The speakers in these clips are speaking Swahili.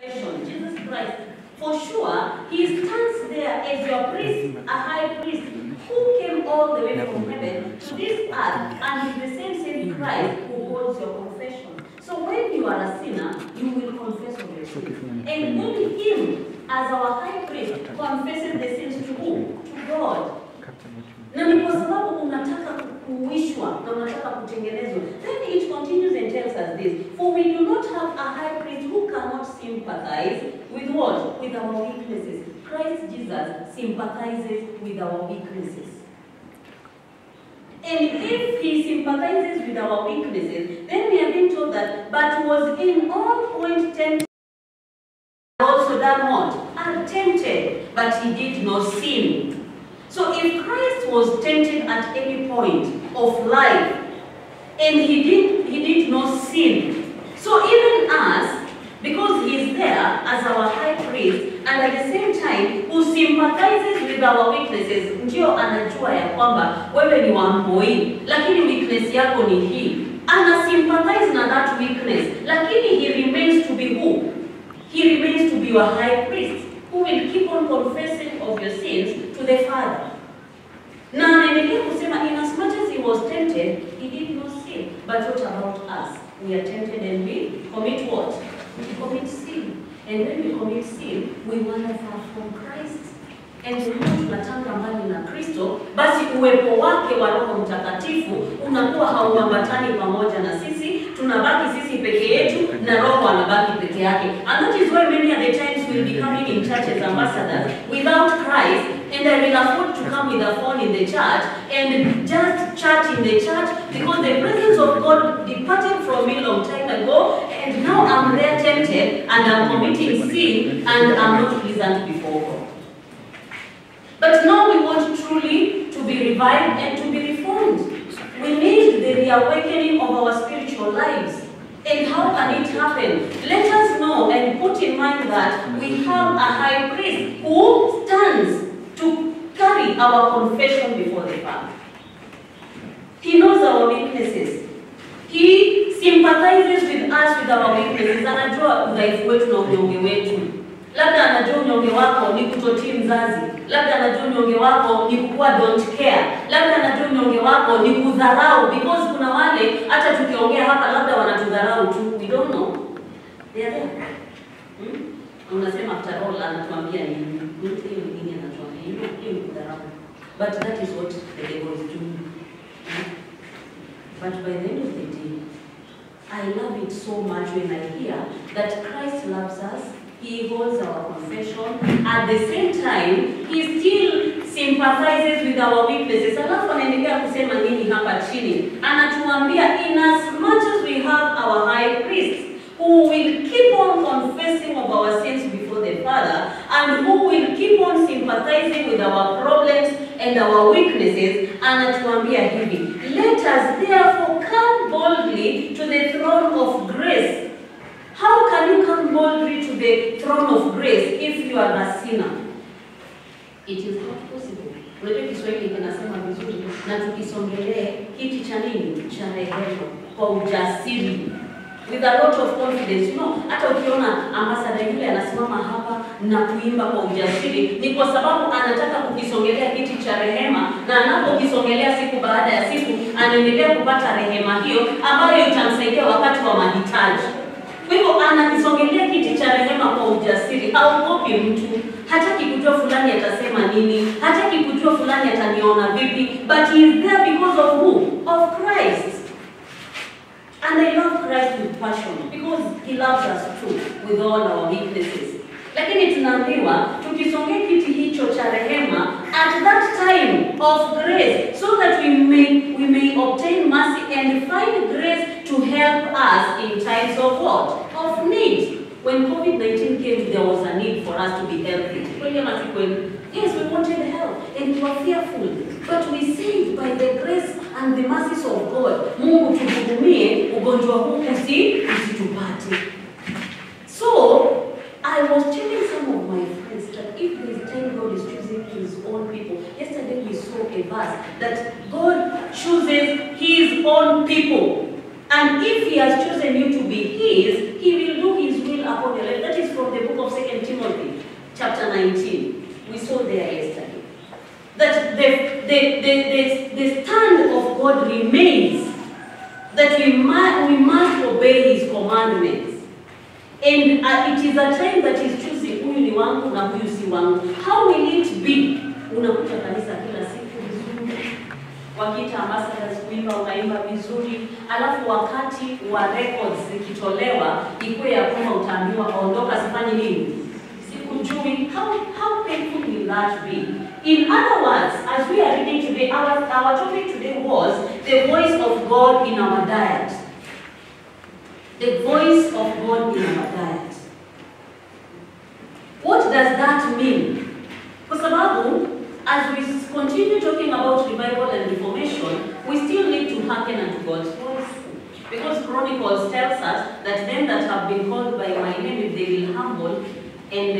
Jesus Christ, for sure, he stands there as your priest, a high priest, who came all the way from heaven to this earth, and is the same Christ who holds your confession. So when you are a sinner, you will confess of your sin. And when him, as our high priest, confesses the sins to who? To God. Na ni kwa sababu unataka kuishwa na unataka kutengenezwa. Then it continues and tells us this. For we do not have a high priest who cannot sympathize with what? With our weaknesses. Christ Jesus sympathizes with our weaknesses. And if he sympathizes with our weaknesses, then we are being told that, but was in all points tempted, also done what? Are tempted, but he did not sin. So if Christ was tempted at any point of life, and he did not sin, so even us, because he is there as our high priest, and at the same time who sympathizes with our weaknesses, ndio anajua ya kwamba wewe ni wamboi, lakini weakness yako ni hii. Ana sympathize na that weakness, lakini he remains to be who? He remains to be your high priest, who will keep on confessing of your sins to the Father. Na anaendelea kusema, in as much as he was tempted, he did not sin. But what about us? We are tempted and we commit what? We commit sin. And when we commit sin, we wander far from Christ. And tunatanga mbali na Kristo, basi uwepo wake wa Roho Mtakatifu unakuwa hauambatani pamoja na sisi, tunabaki sisi peke yetu na Roho anabaki peke yake. And that is why many of the times we'll be coming in church as ambassadors without Christ, and I will afford to come with a phone in the church and just chat in the church because the presence of God departed from me long time ago, and now I'm there tempted and I'm committing sin and I'm not pleasant before God. But now we want truly to be revived and to be reformed. We need the reawakening of our spiritual lives. And how can it happen? Let us know and put in mind that we have a high priest who stands to carry our confession before the Father. He knows our weaknesses. He sympathizes with us with our weaknesses. Anajua udhaifu wetu na unyonge wetu. Labda anajua unyonge wako ni kutotii mzazi. Labda anajua unyonge wako ni kukuwa don't care. Labda anajua unyonge wako ni kudharau, because kuna wale hata tukiongea hapa labda wanatudharau tu. We don't know. They are there. Unasema after all anatuambia ni mtu mwingine anatuambia hiyo ni kudharau. But that is what the devil is doing. But by the end of the day, I love it so much when I hear that Christ loves us. He holds our confession. At the same time, he still sympathizes with our weaknesses. Alafu anaendelea kusema nini hapa chini? Anatuambia, in as much as we have our high priest, who will keep on confessing of our sins before the Father, and who will keep on sympathizing with our problems and our weaknesses, anatuambia hivi, let us therefore come boldly to the throne of grace. How can you come boldly to the throne of grace if you are a sinner? It is not possible. Unajua Kiswahili kinasema vizuri, na tukisongelee kiti cha nini? Cha rehema, kwa ujasiri. With a lot of confidence. You know, hata ukiona ambassador yule anasimama hapa na kuimba kwa ujasiri, ni kwa sababu anataka kukisongelea kiti cha rehema, na anapokisongelea siku baada ya siku, anaendelea kupata rehema hiyo ambayo itamsaidia wakati wa mahitaji. Kwa hivyo anakisongelea kiti cha rehema kwa ujasiri, haogopi mtu. Hataki kujua fulani atasema nini, hataki kujua fulani ataniona vipi, but he is there because of who? Of Christ. And I love Christ with passion because he loves us too with all our weaknesses. Lakini tunaambiwa tukisongea kiti hicho cha rehema at that time of grace, so that we may obtain mercy and find grace to help us in times of what? Of need. When COVID-19 came, there was a need for us to be healthy. Yes, we wanted help and we were fearful, but we said by the grace and the mercies of God, Mungu tuhudumie ugonjwa huu usitupate. So I was telling some of my friends that if this time God is choosing his own people, yesterday we saw a verse that God chooses his own people. And if he has chosen you to be his, he will do his will upon your life. That is from the of 2 Timothy, chapter 19. We saw there yesterday. That the stand of God remains. That we must obey His commandments. And it is a time that He's choosing huyu ni wangu na huyu si wangu. How will it be? Unakuta kanisa kila siku vizuri. Wakiita ambassadors kuimba unaimba vizuri. Alafu wakati wa records zikitolewa ikuwe ya kwamba utaambiwa ondoka sifanye nini? Sikujui. How painful will that be? In other words, as we are reading today, our topic today was the voice of God in our diet. The voice of God in our diet. What does that mean? Kwa sababu, as we continue talking about revival and reformation, we still need to hearken unto God's voice. Because Chronicles tells us that them that have been called by my name, if they will humble and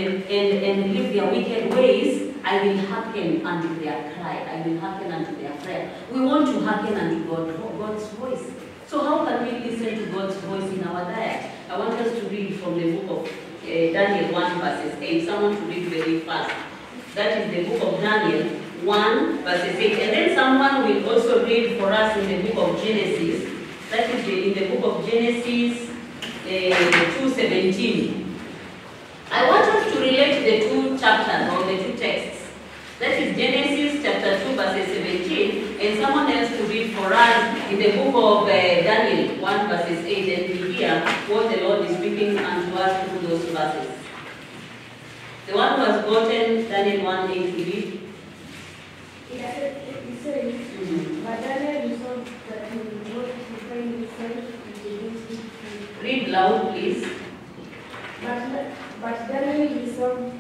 leave their wicked ways, I will hearken unto their cry. I will hearken unto their prayer. We want to hearken unto God's voice. So how can we listen to God's voice in our diet? I want us to read from the book of Daniel 1 verses 8. Someone to read very fast. That is the book of Daniel 1 verses 8. And then someone will also read for us in the book of Genesis. That is in the book of Genesis 2:17. I want us to relate the two chapters or the two texts. That is Genesis chapter 2 verses 17, and someone else to read for us in the book of Daniel 1 verses 8, and we hear what the Lord is speaking unto us through those verses. The one who has gotten Daniel 1:8 to read. It says, but Daniel resolved that he would not define himself against him. Read loud, please. But Daniel resolved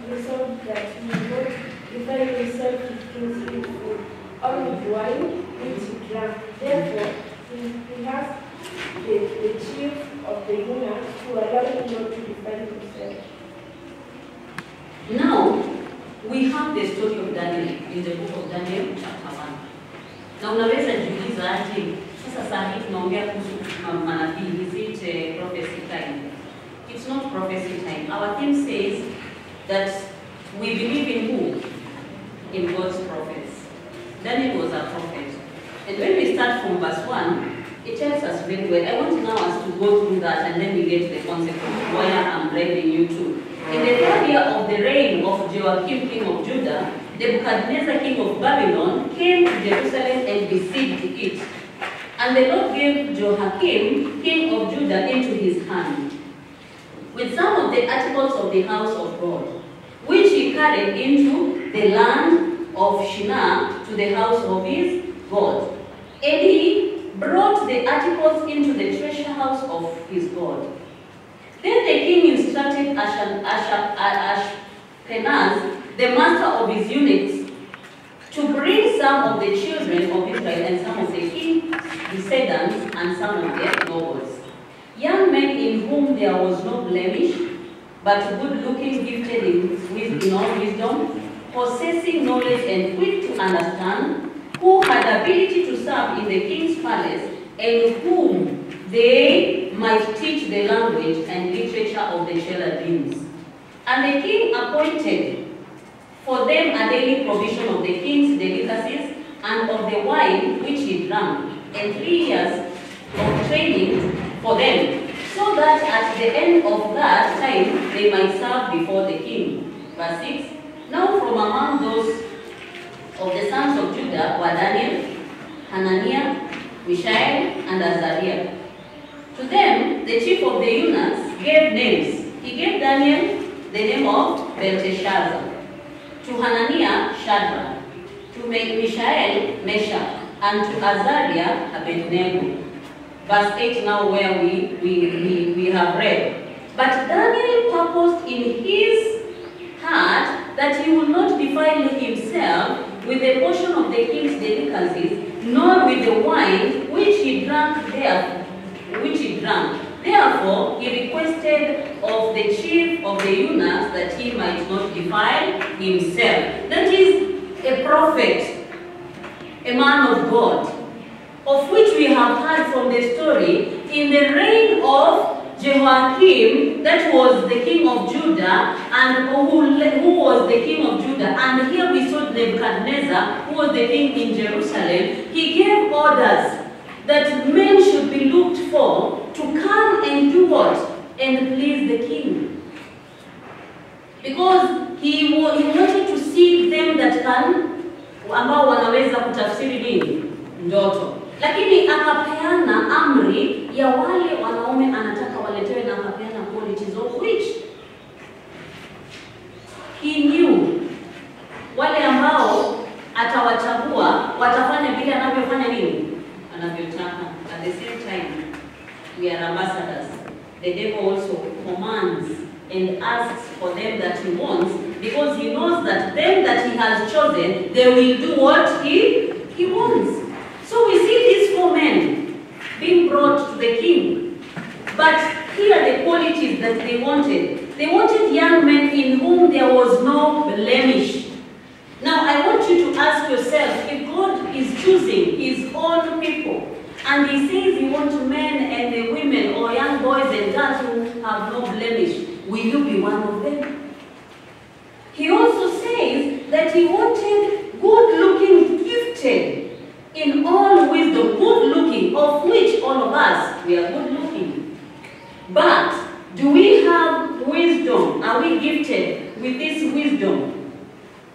that he would not define himself with king's food, or with wine which he drank. Therefore, he asked the chief of the eunuchs to allow him not to define himself. Now, we have the story of Daniel in the book of Daniel chapter 1. Na unaweza jiuliza aje, sasa saa hii tunaongea kuhusu manabii, is it prophecy time? It's not prophecy time. Our theme says that we believe in who? In God's prophets. Daniel was a prophet. And when we start from verse 1, it tells us very well. I want now us to go through that and then we get the consequence where I'm bringing you to. In the 3rd year of the reign of Joachim, king of Judah, Nebuchadnezzar, king of Babylon, came to Jerusalem and besieged it. And the Lord gave Joachim, king of Judah, into his hand, with some of the articles of the house of God, which he carried into the land of Shinar to the house of his God. And he brought the articles into the treasure house of his God. Then the king instructed Ashpenaz, the master of his eunuchs, to bring some of the children of Israel and some of the king's descendants and some of their nobles, young men in whom there was no blemish, but good-looking, gifted in all wisdom, possessing knowledge and quick to understand, who had ability to serve in the king's palace, and whom they might teach the language and literature of the Chaldeans. And the king appointed for them a daily provision of the king's delicacies and of the wine which he drank, and 3 years of training for them, so that at the end of that time they might serve before the king. Verse 6. Now from among those of the sons of Judah were Daniel, Hananiah, Mishael, and Azariah. To them, the chief of the eunuchs gave names. He gave Daniel the name of Belteshazzar, to Hananiah, Shadrach, to Mishael, Meshach, and to Azariah, Abednego. Verse 8 now where we have read. But Daniel purposed in his heart that he would not defile himself with the portion of the king's delicacies, nor with the wine which he drank. Therefore, he requested of the chief of the eunuchs that he might not defile himself. That is a prophet, a man of God, of which we have heard from the story in the reign of Jehoiakim, that was the king of Judah, and who was the king of Judah, and here we saw Nebuchadnezzar, who was the king in Jerusalem. He gave orders that men should be looked for to come and do what? And please the king. Because he wanted to see them that can, ambao wanaweza kutafsiri nini? Ndoto. Lakini akapeana amri ya wale wanaume anataka waletewe, na akapeana qualities of which he knew wale ambao atawachagua watafanya vile anavyofanya nini? Anavyotaka. At the same time, we are ambassadors. The devil also commands and asks for them that he wants, because he knows that them that he has chosen, they will do what he wants. So we see these 4 men being brought to the king. But here are the qualities that they wanted. They wanted young men in whom there was no blemish. Now I want you to ask yourself, if God is choosing his own people, and he says he wants men and the women or young boys and girls who have no blemish, will you be one of them? He also says that he wanted good-looking, gifted in all wisdom, good-looking, of which all of us, we are good-looking. But do we have wisdom? Are we gifted with this wisdom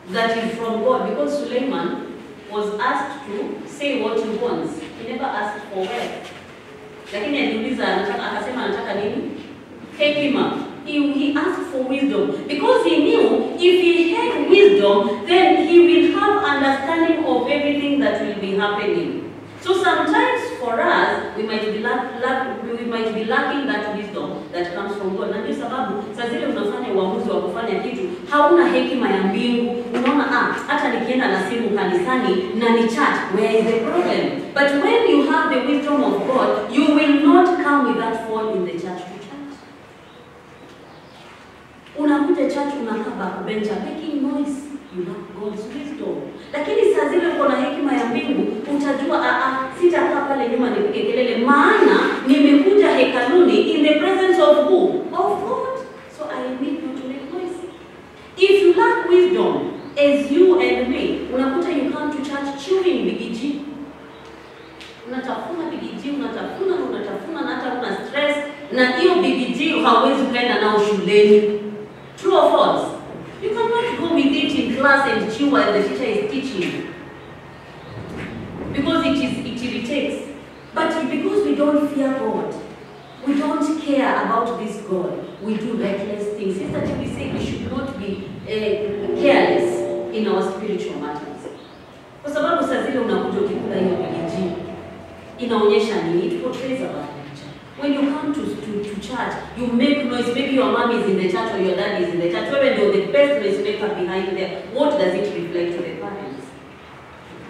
that is from God? Because Suleiman was asked to say what he wants. He never asked for wealth. Lakini aliuliza akasema anataka nini? Hekima. He asked for wisdom because he knew if he had wisdom, then he will have understanding of everything that will be happening. So sometimes for us, we might be lacking that wisdom that comes from God. Na ndio sababu saa zile unafanya uamuzi wa kufanya kitu, hauna hekima ya mbingu. Unaona hata nikienda na simu kanisani na ni chat, where is the problem? But when you have the wisdom of God, you will not come with that phone in the church to chat. Unakuja church unakaa backbencher making noise. You have God's wisdom. Lakini saa zile uko na hekima ya mbingu, utajua sitakaa pale nyuma nipige kelele, maana nimekuja hekaluni in the presence of who? Of God. So I need you to make noise. If you lack wisdom, as you and me, unakuta you come to church chewing bigiji. Unatafuna bigiji, unatafuna na hata una stress, na hiyo bigiji hauwezi kwenda nao shuleni. True or false? You cannot go with it in class and chew while the teacher is teaching, because it irritates. But because we don't fear God, we don't care about this God, we do reckless things. Yesterday we say we should not be careless in our spiritual matters. Kwa sababu saa zile unakuja ukikula hiyo bigiji, inaonyesha nini? It portrays about nature. When you come to church, you make noise. Maybe your mom is in the church or your dad is in the church. When you're the best noise maker behind there, what does it reflect to the parents?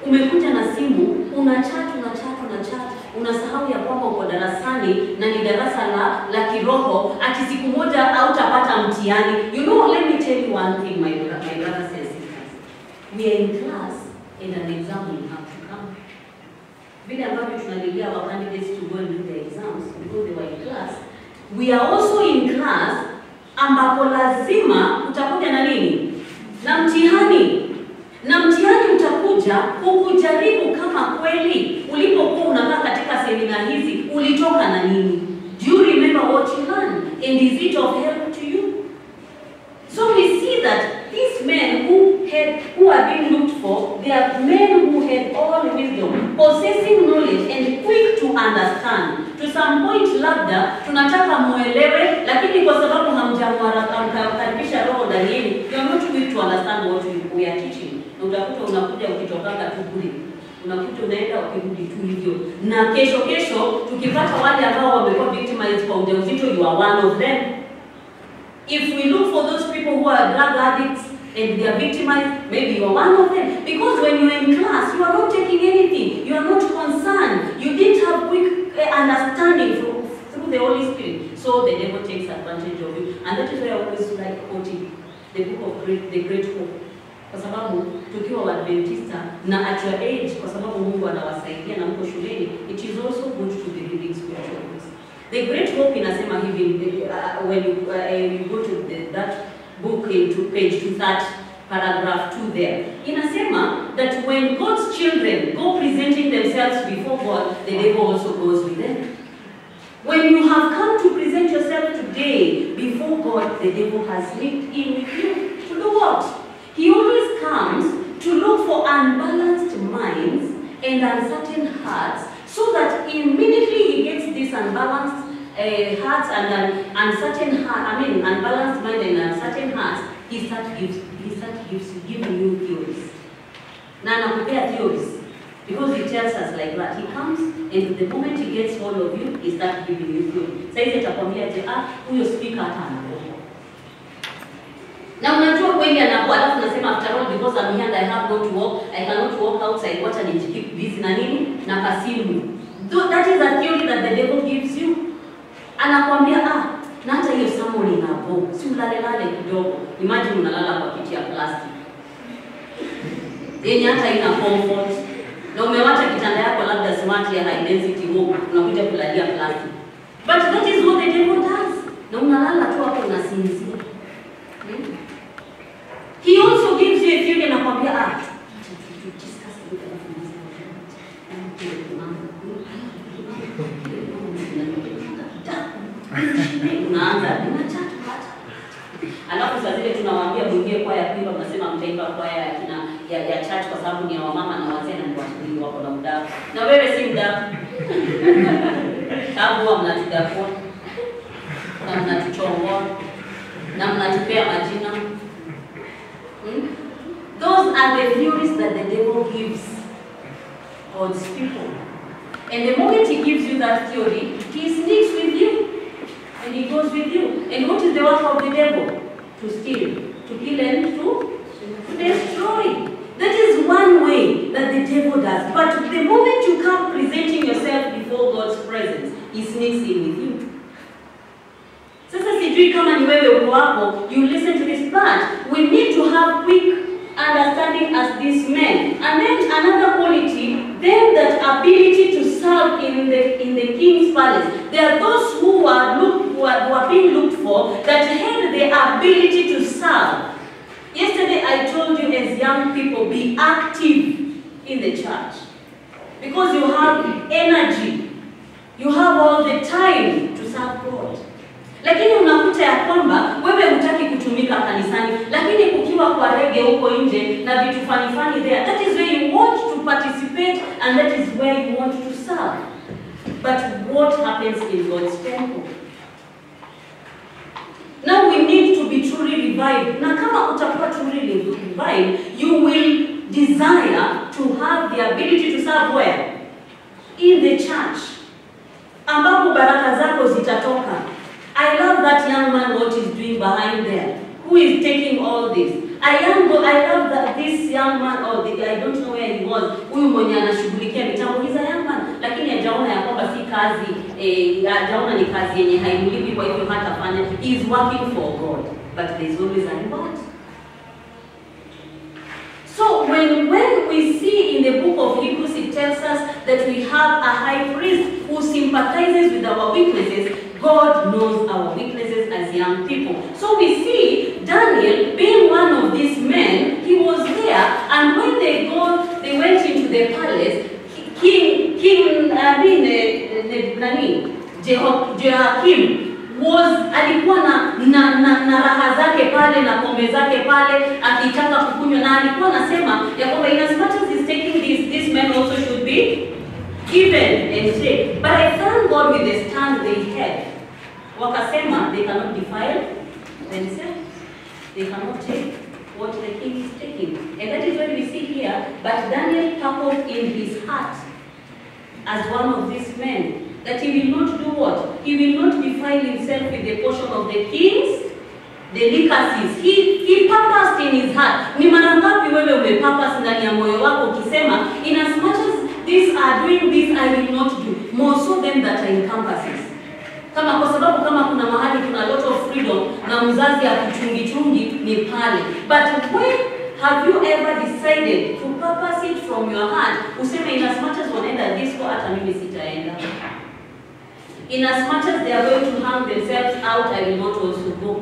Umekuja na simu, unachat, unasahau ya kwamba uko darasani na ni darasa la kiroho, ati siku moja hautapata mtihani. You know, let me tell you one thing, my brothers and sisters. We are in class and an exam will have to come. Vile ambavyo tunalilia our candidates to go and do the exams because they were in class, we are also in class ambapo lazima utakuja na nini? Na mtihani. Na mtihani utakuja kukujaribu kama kweli ulipokuwa unakaa katika semina hizi ulitoka na nini? Do you remember what you learned? And is it of help to you? So we see that these men who are being looked for, they are men who had all wisdom, possessing knowledge and quick to understand. To some point labda tunataka muelewe, lakini kwa sababu hamkaribisha roho ndani yenu, you are not quick to understand what we are teaching. Na utakuta unakuja ukitokanga tu bure. Unakuta unaenda ukirudi tu hivyo. Na kesho tukipata wale ambao wamekuwa victimized kwa ujauzito, you are one of them. If we look for those people who are drug addicts and they are victimized, maybe you are one of them. Because when you are in class, you are not taking anything. You are not concerned. You didn't have quick understanding through the Holy Spirit. So the devil takes advantage of you. And that is why I always like quoting the book of the Great Hope. Kwa sababu tukiwa Waadventista na at your age, kwa sababu Mungu anawasaidia na mko shuleni, it is also good to be reading spiritual books. The Great Hope inasema hivi, when you go to that book into page 230, paragraph 2 there, inasema that when God's children go presenting themselves before God, the devil also goes with them. When you have come to present yourself today before God, the devil has slipped in with you. To do what? He always comes to look for unbalanced minds and uncertain hearts, so that immediately he gets this unbalanced hearts and uncertain heart, unbalanced mind and uncertain hearts, he starts giving you theories. Na anakupea theories. Because he tells us like that. He comes and the moment he gets hold of you, he starts giving you theories. Saizi atakwambia ati huyo speaker hata anakuwa. Na unajua kweli anakuwa, alafu nasema after all, because I'm here and I have not to walk, I cannot walk outside, wacha nijikeep busy na nini? Na kasimu. That is a theory that the devil gives you. Anakuambia na hata hiyo somo linapo, si ulale kidogo. Imagine unalala kwa kiti ya plastic. Yenye hata ina comfort. Na umewacha kitanda yako labda smart ya high density room, unakuja kulalia plastic. But that is what the devil does. Na unalala tu hapo unasinzia. He also gives you a theory and anakuambia unaanza alafu saa zile tunawaambia mwingie kwaya kuimba, mnasema mtaimba kwaya ya church kwa sababu ni ya wamama na wazee na ni watu wako na muda. Na wewe si muda. Hapo mnatudafua. Na mnatuchongoa. Na mnatupea majina. Those are the theories that the devil gives God's people. And the moment he gives you that theory, he sneaks with you. And he goes with you. And what is the work of the devil? To steal, to kill and to destroy. That is one way that the devil does. But the moment you come presenting yourself before God's presence, he sneaks in with you. Sasa sijui kama ni wewe uko hapo, you listen to this part. We need to have quick understanding as these men. And then another quality, then that ability to serve in the king's palace. There are those who are being looked for that had the ability to serve. Yesterday I told you as young people, be active in the church. Because you have energy. You have all the time to serve God. Lakini unakuta ya kwamba wewe hutaki kutumika kanisani, lakini kukiwa kwa rege huko nje na vitu fani there, that is where you want to participate and that is where you want to serve. But what happens in God's temple? Now we need to be truly revived. Na kama utakuwa truly revived, you will desire to have the ability to serve where? In the church. Ambapo baraka zako zitatoka. I love that young man, what he's doing behind there. Who is taking all this? I love that this young man, I don't know where he was. Huyu mwenye anashughulikia mitambo, he's a young man. Lakini hajaona ya kwamba si kazi, hajaona ni kazi yenye haimulipi, kwa hivyo hatafanya. He is working for God. But there is always a reward. So when we see in the book of Hebrews, it tells us that we have a high priest who sympathizes with our weaknesses. God knows our weaknesses as young people. So we see Daniel being one of these men. He was there, and when they went into the palace. Jehoiakim alikuwa na raha zake pale na pombe zake pale akitaka kukunywa, na alikuwa anasema ya kwamba in as much as he's taking this man also should be given and saved. But I thank God with the stand they had. Wakasema they cannot defile themselves. They cannot take what the king is taking. And that is what we see here. But Daniel purposed in his heart as one of these men that he will not do what? He will not defile himself with the portion of the king's delicacies. He purposed in his heart. Ni mara ngapi wewe umepurpose ndani ya moyo wako ukisema, in as much as these are doing this, I will not do. More so them that are encompasses. Kwa sababu kama kuna mahali kuna lot of freedom na mzazi akuchungi ni pale. But when have you ever decided to purpose it from your heart? Useme in as much as wanaenda disco hata mimi sitaenda. In as much as they are going to hang themselves out, I will not also go.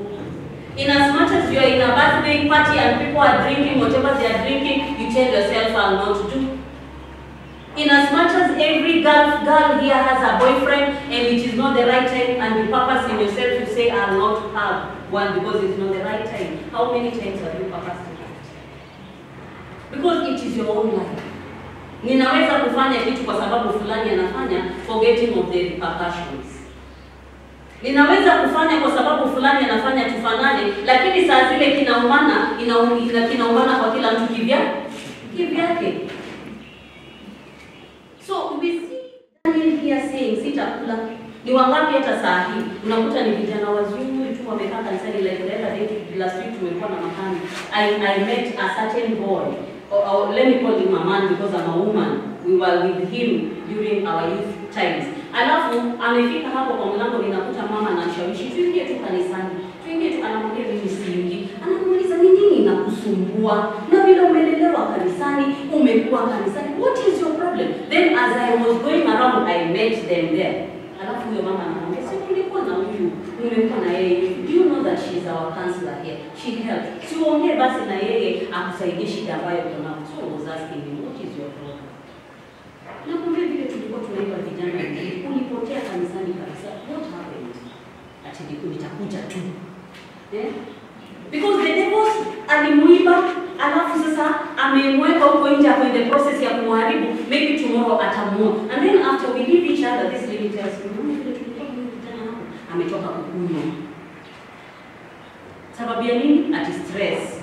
In as much as you are in a birthday party and people are drinking whatever they are drinking, you tell yourself, I will not do. In as much as every girl here has a boyfriend and it is not the right time, and you purpose in yourself to say, I will not have one because it's not the right time. How many times have you purposed it? Because it is your own life. Ninaweza kufanya kitu kwa sababu fulani anafanya, forgetting of the repercussions. Ninaweza kufanya kwa sababu fulani anafanya tufanane, lakini saa zile kinaumana kwa kila mtu kivyake. So we see Daniel here saying sitakula. Ni wangapi hata saa hii unakuta ni vijana wazuri tu wamekaa kanisani, like last week tumekuwa na makani. I met a certain boy. Or let me call him a man because I'm a woman. We were with him during our youth times. Alafu amefika hapo kwa mlango, ninakuta mama anashawishi tuingie tu kanisani. Tuingie tu, anamwambia mimi siingi. Anamuuliza ni nini inakusumbua? Na vile umelelewa kanisani, umekuwa kanisani. What is your problem? Then as I was going around, I met them there. Alafu huyo mama anamwambia, "Si tulikuwa na huyu, nimekuwa na yeye. Do you know that she is our counselor here? She helped. Si uongee basi na yeye akusaidie shida ambayo kuna." So I was asking him, "What is your problem?" Na kumbe vile tulikuwa tunaiba vijana, ulipotea kanisani kabisa. What happened? Ati nitakuja tu. Because the devil alimuiba, alafu sasa amemweka huko nje hapo in the process ya kumharibu, maybe tomorrow atamuua. And then after we leave each other, this lady tells me, ametoka kukunywa. Sababu ya nini? Ati stress.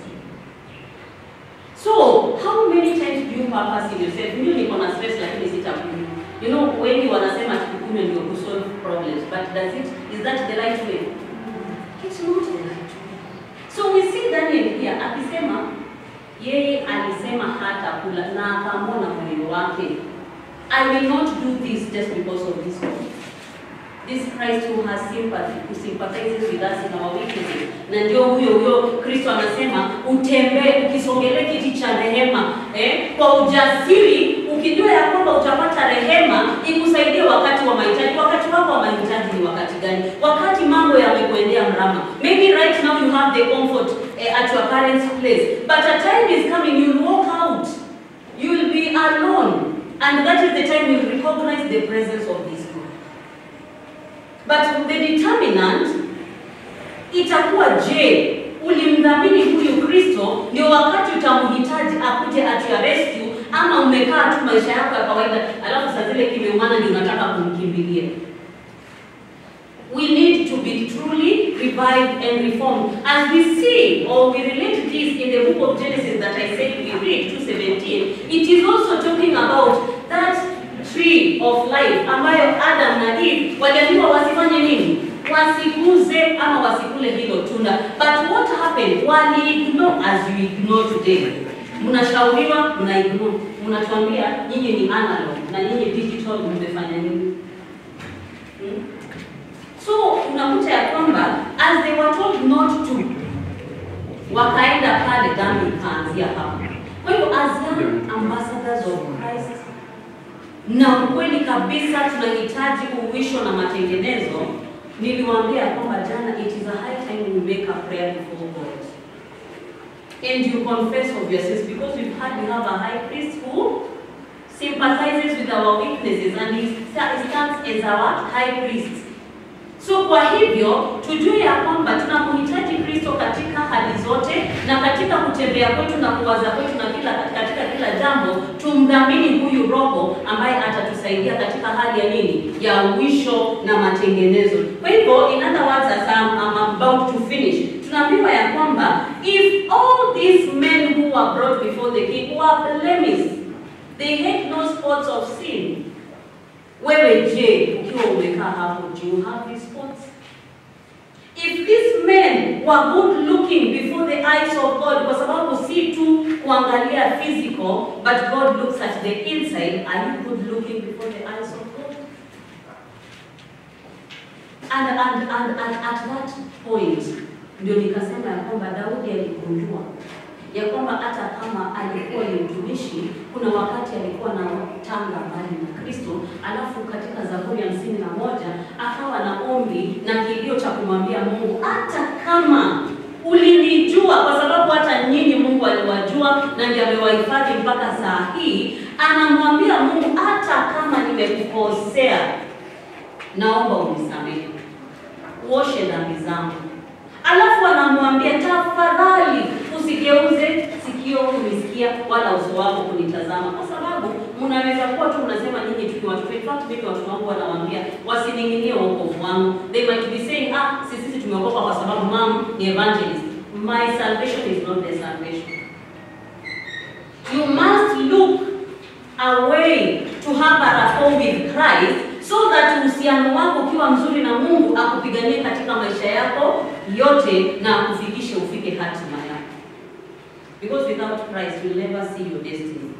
So, how many times do you purpose in yourself? Mimi niko na stress lakini sitakunywa. You know, wengi wanasema kukunywa ndio kusolve problems, but is that the right way? It's not the right way. So we see Daniel here akisema yeye alisema hata kula na akamwona moyo wake. I will not do this just because of this God. This Christ who has sympathy, who sympathizes with us in our weaknesses. Na ndio huyo Kristo anasema utembee ukisongelea kiti cha rehema, kwa ujasiri ukijua ya kwamba utapata rehema ikusaidie wakati wa mahitaji. Wakati wako wa mahitaji ni wakati gani? Wakati mambo yamekuendea mrama. Maybe right now you have the comfort at your parents' place, but a time is coming you'll walk out. You'll be alone, and that is the time you'll recognize the presence of this God. But the determinant itakuwa je, ulimdhamini huyu Kristo ndio wakati utamhitaji akuje at your rescue, ama umekaa tu maisha yako ya kawaida alafu saa zile kimeumana ndio unataka kumkimbilia. We need to be truly revived and reformed. As we see or we relate this in the book of Genesis that I said we read 2:17, it is also talking about that tree of life ambayo Adam na Eve waliambiwa wasifanye nini? Wasikuze ama wasikule hilo tunda. But what happened? Wali-ignore as you ignore today. Mnashauriwa, mna-ignore. Mnatuambia nyinyi ni analog na nyinyi digital, mmefanya nini? So unakuta ya kwamba as they were told not to, wakaenda pale dhambi ikaanzia hapo. Kwa hiyo as young ambassadors of Christ, na kweli kabisa tunahitaji uwisho na matengenezo. Niliwaambia kwamba jana, it is a high time we make a prayer before God. And you confess of your sins, because we have a high priest who sympathizes with our weaknesses and he stands as our high priest. So kwa hivyo tujue ya kwamba tunamhitaji Kristo katika hali zote, na katika kutembea kwetu na kuwaza kwetu na katika kila jambo tumdhamini huyu Roho ambaye atatusaidia katika hali ya nini? Ya uwisho na matengenezo. Kwa hivyo in other words, as I'm about to finish, tunaambiwa ya kwamba if all these men who were brought before the king were blameless, they had no spots of sin. Wewe je, ukiwa umekaa hapo, do you have these spots? If these men were good looking before the eyes of God, kwa sababu si tu kuangalia physical, but God looks at the inside, are you good looking before the eyes of God? And at that point, ndio nikasema ya kwamba Daudi aligundua ya kwamba hata kama alikuwa ni mtumishi, kuna wakati alikuwa na tanga mbali na Kristo, alafu katika Zaburi 51 akawa na ombi na kilio cha kumwambia Mungu, hata kama ulinijua, kwa sababu hata nyinyi Mungu aliwajua na ndiye amewahifadhi mpaka saa hii, anamwambia Mungu, hata kama nimekukosea, naomba unisamehe, uoshe dhambi zangu. Alafu anamwambia, tafadhali usigeuze sikio kunisikia wala uso wako kunitazama, kwa sababu mnaweza kuwa tu unasema nyinyi tukiwa watu. In fact, mimi watu wangu wanawaambia wasining'inie wokovu wangu. They might be saying, sisi tumeokoka kwa sababu mom ni evangelist. My salvation is not their salvation. You must look away to have a rapport with Christ, so that uhusiano wako ukiwa mzuri na Mungu akupiganie katika maisha yako yote na akufikishe ufike hatima yako. Because without Christ, you'll never see your destiny.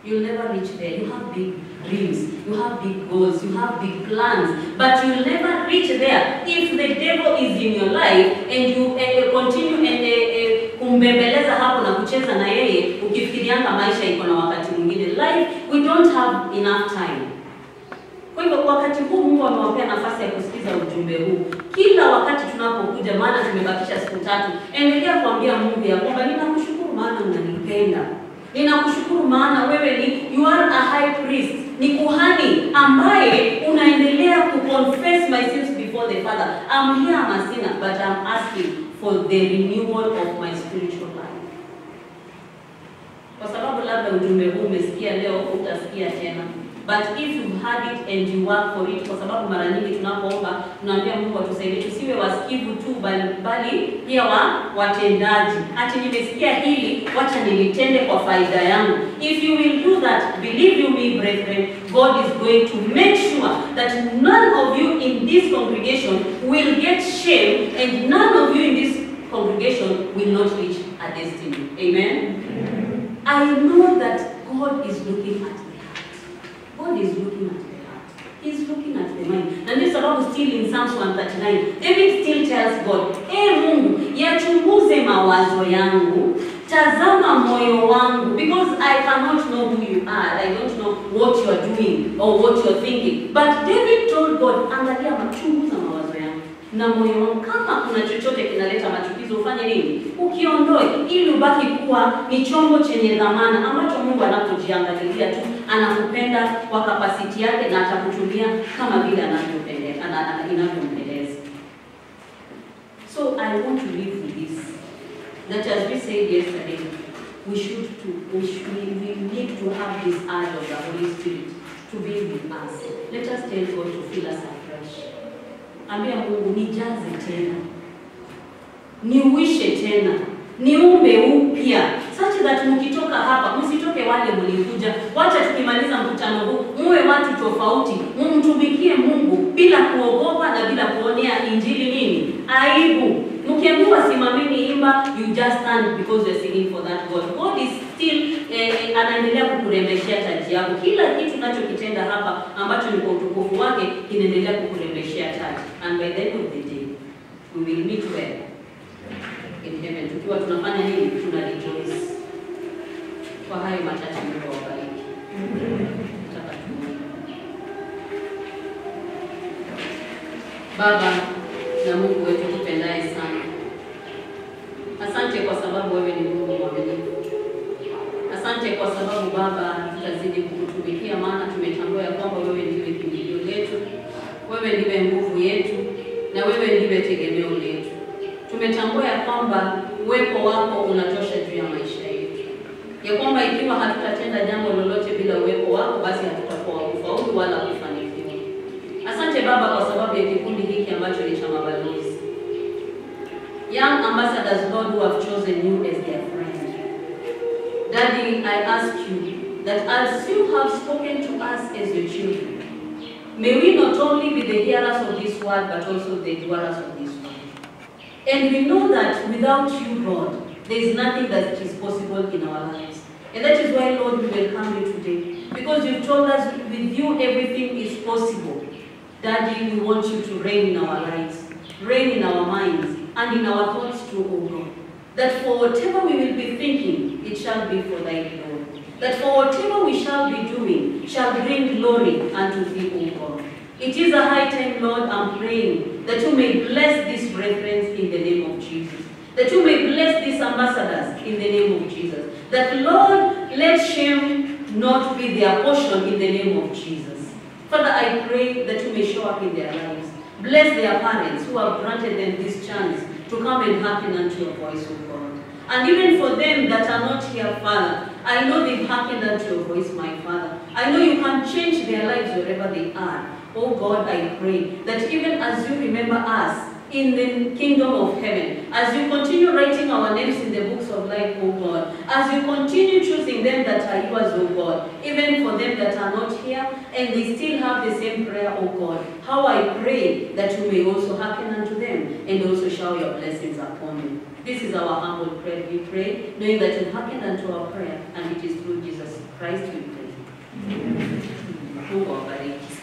You'll never reach there. You have big dreams, you have big goals, you have big plans, but you'll never reach there if the devil is in your life and you continue and kumbembeleza hapo na kucheza na yeye ukifikirianga maisha iko na wakati mwingine. Life, we don't have enough time. Kwa hivyo wakati huu Mungu amewapea nafasi ya kusikiza ujumbe huu. Kila wakati tunapokuja, maana tumebakisha siku 3, endelea kuambia Mungu ya kwamba ninakushukuru maana unanipenda. Ninakushukuru maana wewe ni you are a high priest. Ni kuhani ambaye unaendelea kuconfess my sins before the Father. I'm here, I'm a sinner, but I'm asking for the renewal of my spiritual life. Kwa sababu labda ujumbe huu umesikia leo, utasikia tena. But if you've had it and you work for it, kwa sababu mara nyingi tunapoomba tunaambia Mungu atusaidie tusiwe wasikivu tu bali pia watendaji. Ati nimesikia hili, wacha nilitende kwa faida yangu. If you will do that, believe you me brethren, God is going to make sure that none of you in this congregation will get shame, and none of you in this congregation will not reach a destiny. Amen? I know that God is looking at God is looking at the heart. He's looking at the mind. And this about still in Psalms 139. David still tells God, Mungu, yachunguze mawazo yangu, tazama moyo wangu, because I cannot know who you are. I don't know what you are doing or what you are thinking. But David told God, angalia machunguza mawazo yangu na moyo wangu. Kama kuna chochote kinaleta machukizo, ufanye nini? Ukiondoe, ili ubaki kuwa ni chombo chenye dhamana ambacho Mungu anapojiangalilia tu, anakupenda kwa kapasiti yake na atakutumia kama vile inavyompendeza. So I want to live with this. That as we said yesterday, we need to have this urge of the Holy Spirit to be with us. Let us tell God to fill us afresh. Ambia Mungu, nijaze tena, niuishe tena, niumbe upya, such that mkitoka hapa msitoke wale mlikuja. Wacha tukimaliza mkutano huu muwe watu tofauti, mumtumikie Mungu bila kuogopa na bila kuonea injili nini aibu. Mkiambiwa simameni imba, you just stand because you're singing for that God. God is still anaendelea kukurembeshia taji yako. Kila kitu tunachokitenda hapa ambacho ni kwa utukufu wake kinaendelea kukurembeshia taji. And by the end of the day, we will meet where? In heaven. Tukiwa tunafanya nini? Tuna rejoice. Kwa hayo machache Mungu awabariki. Baba na Mungu wetu tupendaye sana, asante kwa sababu wewe ni Mungu mwaminifu. Asante kwa sababu Baba tutazidi kukutumikia, maana tumetambua ya kwamba wewe ndiwe kimbilio letu, wewe ndiwe nguvu yetu, na wewe ndiwe tegemeo letu. Tumetambua ya kwamba uwepo wako unatosha juu ya maisha yetu, ya kwamba ikiwa hatutatenda jambo lolote bila uwepo wako, basi hatutakuwa kufaulu wala kufanikiwa. Asante Baba kwa sababu ya kikundi hiki ambacho ni cha mabalozi, young ambassadors, Lord, who have chosen you as their friend. Daddy, I ask you that as you have spoken to us as your children, may we not only be the hearers of this word, but also the doers of this word. And we know that without you, Lord, there is nothing that is possible in our lives. And that is why, Lord, we welcome you today, because you've told us with you everything is possible. Daddy, we want you to reign in our lives, reign in our minds, and in our thoughts too, O God. that for whatever we will be thinking, it shall be for thy glory. That for whatever we shall be doing shall bring glory unto thee, O God. It is a high time, Lord, I'm praying that you may bless these brethren in the name of Jesus. That you may bless these ambassadors in the name of Jesus. That, Lord, let shame not be their portion in the name of Jesus. Father, I pray that you may show up in their lives. Bless their parents who have granted them this chance to come and hearken unto your voice, O God. And even for them that are not here, Father, I know they've hearkened unto your voice, my Father. I know you can change their lives wherever they are. Oh God, I pray that even as you remember us in the kingdom of heaven, as you continue writing our names in the books of life, oh God, as you continue choosing them that are yours, oh God, even for them that are not here, and they still have the same prayer, oh God, how I pray that you may also hearken unto them, and also shower your blessings upon them. This is our humble prayer, we pray, knowing that you hearken unto our prayer, and it is through Jesus Christ we pray. Amen.